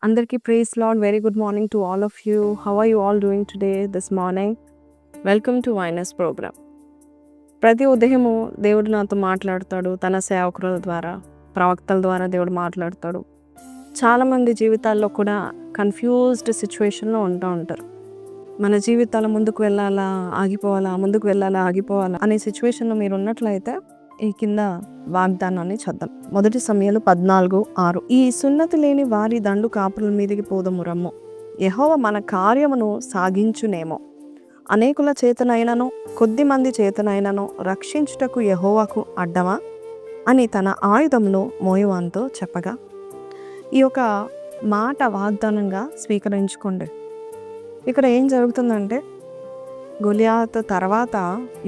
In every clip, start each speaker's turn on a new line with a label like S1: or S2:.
S1: అందరికీ praise Lord. Very good morning to all of you. How are you all doing today this morning? Welcome to వైనస్ programme. ప్రతి ఉదయము దేవుడు నాతో మాట్లాడతాడు. తన సేవకుల ద్వారా, ప్రవక్తల ద్వారా దేవుడు మాట్లాడతాడు. చాలామంది జీవితాల్లో కూడా కన్ఫ్యూజ్డ్ సిచ్యువేషన్లో ఉంటారు. మన జీవితాల ముందుకు వెళ్ళాలా, ఆగిపోవాలా, ముందుకు వెళ్ళాలా, ఆగిపోవాలా అనే సిచ్యువేషన్లో మీరు ఉన్నట్లయితే ఈ కింద వాగ్దానాన్ని చద్దాం. 1 సమూయేలు 14:6. ఈ సున్నతి లేని వారి దండు కాపుల మీదికి పోదము రమ్ము. యెహోవా మన కార్యమును సాగించునేమో. అనేకుల చేతనైనను కొద్ది మంది చేతనైనను రక్షించుటకు యెహోవాకు అడ్డమా అని తన ఆయుధమును మోయవానితో చెప్పగా, ఈ యొక్క మాట వాగ్దానంగా స్వీకరించుకోండి. ఇక్కడ ఏం జరుగుతుందంటే, గొలియాతు తర్వాత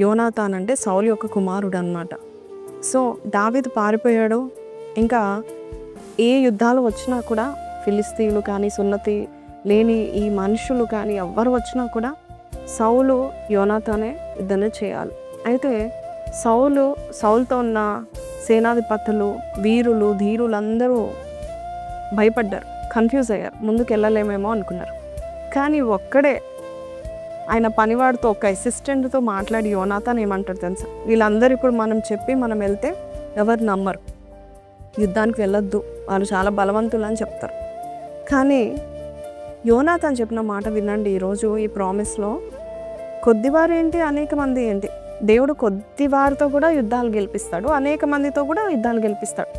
S1: యోనాతాన్ అంటే సౌలు యొక్క కుమారుడు అన్నమాట. సో దావీదు పారిపోయాడు. ఇంకా ఏ యుద్ధాలు వచ్చినా కూడా ఫిలిస్తీన్లు కానీ, సున్నతి లేని ఈ మనుషులు కానీ ఎవ్వరు వచ్చినా కూడా సౌలు యోనాతానే యుద్ధాన్ని చేయాలి. అయితే సౌలుతో ఉన్న సేనాధిపతులు, వీరులు, ధీరులు అందరూ భయపడ్డారు, కన్ఫ్యూజ్ అయ్యారు, ముందుకు వెళ్ళలేమేమో అనుకున్నారు. కానీ ఒక్కడే ఆయన పనివాడితో, ఒక అసిస్టెంట్తో మాట్లాడి యోనాతాన్ ఏమంటాడు తెలుసా? వీళ్ళందరూ ఇప్పుడు మనం వెళ్తే ఎవరు నమ్మరు, యుద్ధానికి వెళ్ళొద్దు, వాళ్ళు చాలా బలవంతులు అని చెప్తారు. కానీ యోనాతాన్ చెప్పిన మాట వినండి. ఈరోజు ఈ ప్రామిస్లో కొద్దివారు ఏంటి, అనేక మంది ఏంటి. దేవుడు కొద్దివారితో కూడా యుద్ధాలు గెలిపిస్తాడు, అనేక మందితో కూడా యుద్ధాలు గెలిపిస్తాడు.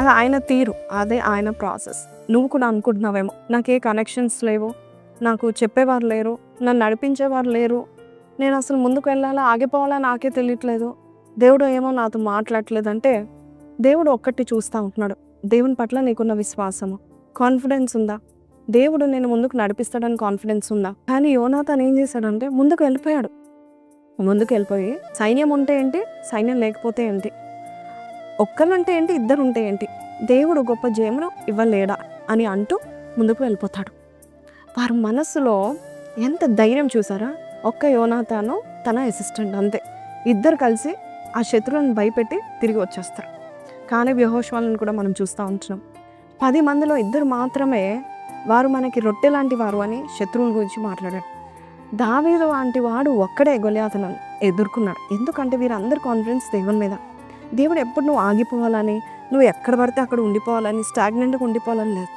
S1: అది ఆయన తీరు, అదే ఆయన ప్రాసెస్. నువ్వు కూడా అనుకుంటున్నావేమో, నాకే కనెక్షన్స్ లేవు, నాకు చెప్పేవారు లేరు, నన్ను నడిపించేవారు లేరు, నేను అసలు ముందుకు వెళ్ళాలా, ఆగిపోవాలా నాకే తెలియట్లేదు, దేవుడు ఏమో నాతో మాట్లాడట్లేదు అంటే, దేవుడు ఒక్కటి చూస్తూ ఉంటున్నాడు. దేవుని పట్ల నీకున్న విశ్వాసము, కాన్ఫిడెన్స్ ఉందా? దేవుడు నేను ముందుకు నడిపిస్తాడని కాన్ఫిడెన్స్ ఉందా? కానీ యోనాతాన్ ఏం చేశాడంటే ముందుకు వెళ్ళిపోయి సైన్యం ఉంటే ఏంటి, సైన్యం లేకపోతే ఏంటి, ఒక్కరంటే ఏంటి, ఇద్దరు ఉంటే ఏంటి, దేవుడు గొప్ప జయమును ఇవ్వలేడా అని అంటూ ముందుకు వెళ్ళిపోతాడు. వారి మనస్సులో ఎంత ధైర్యం చూసారా? ఒక్క యోనాతాను, తన అసిస్టెంట్, అంతే. ఇద్దరు కలిసి ఆ శత్రువులను భయపెట్టి తిరిగి వచ్చేస్తారు. కానీ యెహోషువను కూడా మనం చూస్తూ ఉంటున్నాం. 10 మందిలో 2 మాత్రమే వారు మనకి రొట్టె లాంటి వారు అని శత్రువుల గురించి మాట్లాడాడు. దావీదు లాంటి వాడు ఒక్కడే గొలియాతును ఎదుర్కొన్నాడు. ఎందుకంటే వీరందరి కాన్ఫిడెన్స్ దేవుని మీద. దేవుడు ఎప్పుడు నువ్వు ఆగిపోవాలని, నువ్వు ఎక్కడ పడితే అక్కడ ఉండిపోవాలని, స్టాగ్నెంట్గా ఉండిపోవాలని లేదు.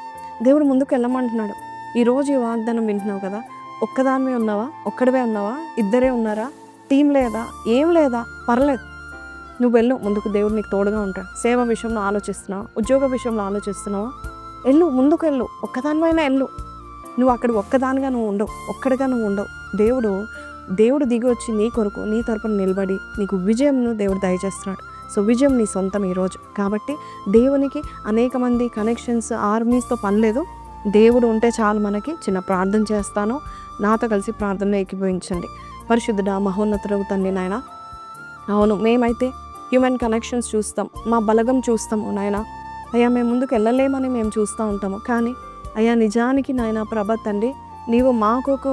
S1: దేవుడు ముందుకు వెళ్ళమంటున్నాడు. ఈరోజు ఈ వాగ్దానం వింటున్నావు కదా, ఒక్కదానివే ఉన్నావా, ఒక్కడివే ఉన్నావా, ఇద్దరే ఉన్నారా, టీం లేదా, ఏం లేదా, పర్లేదు, నువ్వు వెళ్ళు ముందుకు. దేవుడు నీకు తోడుగా ఉంటాడు. సేవ విషయంలో ఆలోచిస్తున్నావా, ఉద్యోగ విషయంలో ఆలోచిస్తున్నావా, వెళ్ళు, ముందుకు వెళ్ళు, ఒక్కదానివైనా వెళ్ళు. నువ్వు అక్కడ ఒక్కదానిగా నువ్వు ఉండవు, ఒక్కడిగా నువ్వు ఉండవు. దేవుడు దిగి వచ్చి నీ కొరకు, నీ తరపున నిలబడి నీకు విజయంను దేవుడు దయచేస్తున్నాడు. సో విజయం నీ సొంతం ఈరోజు. కాబట్టి దేవునికి అనేక మంది కనెక్షన్స్, ఆర్మీస్తో పని లేదు. దేవుడు ఉంటే చాలు మనకి. చిన్న ప్రార్థన చేస్తాను, నాతో కలిసి ప్రార్థనలో ఏకీభవించండి. పరిశుద్ధుడా, మహోన్నతుడవు తండ్రి నాయన, అవును మేమైతే హ్యూమన్ కనెక్షన్స్ చూస్తాం, మా బలగం చూస్తాము నాయన. అయ్యా మేము ముందుకు వెళ్ళలేమని మేము చూస్తూ ఉంటాము. కానీ అయ్యా నిజానికి నాయన ప్రభ తండ్రి, నీవు మాకు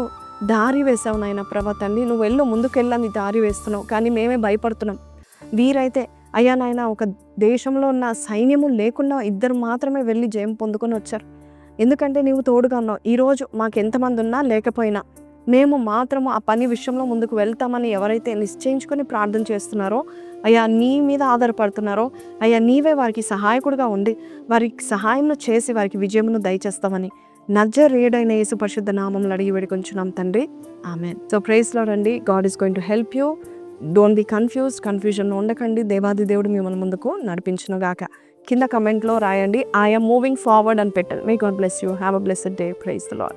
S1: దారి వేసావు నాయన ప్రభ తండ్రి. నువ్వు వెళ్ళు, ముందుకు వెళ్ళని దారి వేస్తున్నావు. కానీ మేమే భయపడుతున్నాం. వీరైతే అయ్యా నాయన ఒక దేశంలో ఉన్న సైన్యము లేకుండా 2 మాత్రమే వెళ్ళి జయం పొందుకొని వచ్చారు. ఎందుకంటే నీవు తోడుగా ఉన్నావు. ఈరోజు మాకు ఎంతమంది ఉన్నా లేకపోయినా మేము మాత్రము ఆ పని విషయంలో ముందుకు వెళ్తామని ఎవరైతే నిశ్చయించుకొని ప్రార్థన చేస్తున్నారో, అయ్యా నీ మీద ఆధారపడుతున్నారో, అయ్యా నీవే వారికి సహాయకుడిగా ఉండి వారికి సహాయం చేసి వారికి విజయమును దయచేస్తామని నజరేయుడైన యేసు పరిశుద్ధ నామములో అడిగి వేడుకొంచున్నాం తండ్రి, ఆమెన్. సో ప్రైజ్ లార్డ్ అండి. God is going to help you. Don't be కన్ఫ్యూజన్లో ఉండకండి. దేవాది దేవుడు మిమ్మల్ని ముందుకు నడిపించును గాక. కింద కమెంట్లో రాయండి, ఐ యామ్ మూవింగ్ ఫార్వర్డ్ అని పెట్టండి. May God bless you. Have a blessed day. Praise the lord.